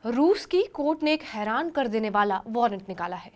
रूस की कोर्ट ने एक हैरान कर देने वाला वारंट निकाला है।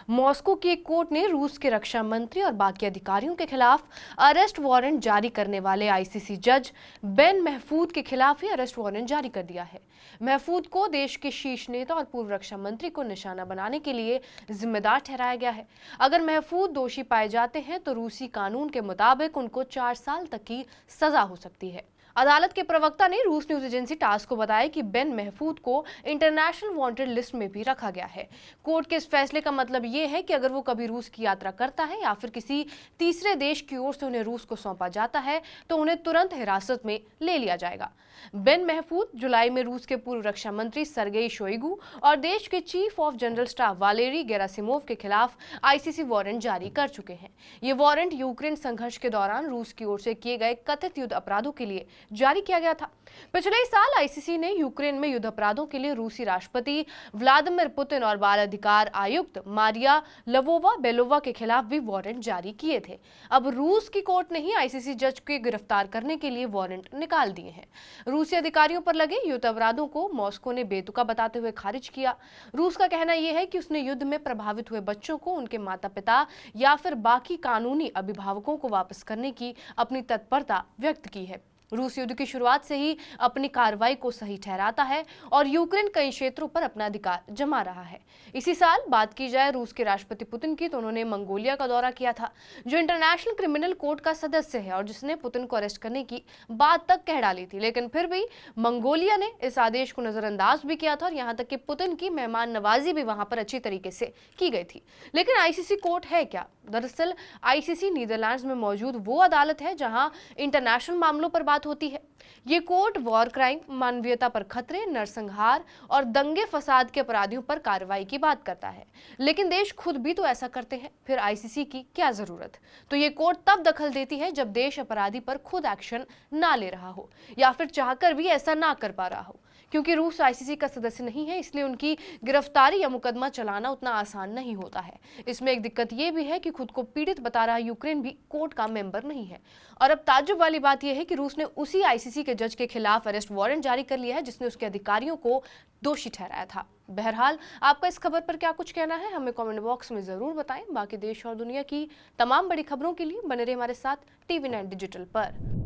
मॉस्को की एक कोर्ट ने रूस के रक्षा मंत्री और बाकी अधिकारियों के खिलाफ अरेस्ट वारंट जारी करने वाले आईसीसी जज बेन महफूद के खिलाफ ही अरेस्ट वारंट जारी कर दिया है। महफूद को देश के शीर्ष नेता और पूर्व रक्षा मंत्री को निशाना बनाने के लिए जिम्मेदार ठहराया गया है। अगर महफूद दोषी पाए जाते हैं तो रूसी कानून के मुताबिक उनको 4 साल तक की सजा हो सकती है। अदालत के प्रवक्ता ने रूस न्यूज एजेंसी टास को बताया कि बेन महफूद को इंटरनेशनल वांटेड लिस्ट में भी रखा गया है। कोर्ट के इस फैसले का मतलब ये है कि अगर वो कभी रूस की यात्रा करता है या फिर किसी तीसरे देश की ओर से उन्हें रूस को सौंपा जाता है तो उन्हें तुरंत हिरासत में ले लिया जाएगा। बेन महफूद जुलाई में रूस के पूर्व रक्षा मंत्री सरगेई शोइगु और देश के chief of general staff Valery Gerasimov के खिलाफ आईसीसी वारंट जारी कर चुके हैं। ये वारंट यूक्रेन संघर्ष के दौरान रूस की ओर से किए गए कथित युद्ध अपराधों के लिए जारी किया गया था। पिछले साल आईसीसी ने यूक्रेन में युद्ध अपराधों के लिए रूसी राष्ट्रपति व्लादिमीर पुतिन और बाल अधिकार आयुक्त मारिया लवोवा बेलोवा के खिलाफ भी वारंट जारी किए थे। अब रूस की कोर्ट ने ही आईसीसी जज को गिरफ्तार करने के लिए वारंट निकाल दिए हैं। रूसी अधिकारियों पर लगे युद्ध अपराधों को मॉस्को ने बेतुका बताते हुए खारिज किया। रूस का कहना यह है कि उसने युद्ध में प्रभावित हुए बच्चों को उनके माता पिता या फिर बाकी कानूनी अभिभावकों को वापस करने की अपनी तत्परता व्यक्त की है। रूस युद्ध की शुरुआत से ही अपनी कार्रवाई को सही ठहराता है और यूक्रेन कई क्षेत्रों पर अपना अधिकार जमा रहा है। इसी साल बात की जाए रूस के राष्ट्रपति पुतिन की तो उन्होंने मंगोलिया का दौरा किया था, जो इंटरनेशनल क्रिमिनल कोर्ट का सदस्य है और जिसने पुतिन को अरेस्ट करने की बात तक कह डाली थी। लेकिन फिर भी मंगोलिया ने इस आदेश को नजरअंदाज भी किया था और यहाँ तक कि पुतिन की मेहमान नवाजी भी वहां पर अच्छी तरीके से की गई थी। लेकिन आईसीसी कोर्ट है क्या? दरअसल आईसीसी नीदरलैंड्स में मौजूद वो अदालत है जहां इंटरनेशनल मामलों पर बात होती है। ये कोर्ट वॉर क्राइम, मानवीयता पर खतरे, नरसंहार और दंगे फसाद के अपराधियों पर कार्रवाई की बात करता है। लेकिन देश खुद भी तो ऐसा करते हैं, फिर आईसीसी की क्या जरूरत? तो ये कोर्ट तब दखल देती है जब देश अपराधी पर खुद एक्शन ना ले रहा हो या फिर चाहकर भी ऐसा ना कर पा रहा हो। क्योंकि रूस आईसीसी का सदस्य नहीं है, इसलिए उनकी गिरफ्तारी या मुकदमा चलाना उतना आसान नहीं होता है। इसमें एक दिक्कत यह भी है कि खुद को पीड़ित बता रहा यूक्रेन भी कोर्ट का मेंबर नहीं है। और अब ताज्जुब वाली बात यह है कि रूस ने उसी आईसीसी के जज के खिलाफ अरेस्ट वारंट जारी कर लिया है जिसने उसके अधिकारियों को दोषी ठहराया था। बहरहाल, आपका इस खबर पर क्या कुछ कहना है हमें कमेंट बॉक्स में जरूर बताएं। बाकी देश और दुनिया की तमाम बड़ी खबरों के लिए बने रहे हमारे साथ TV9 डिजिटल पर।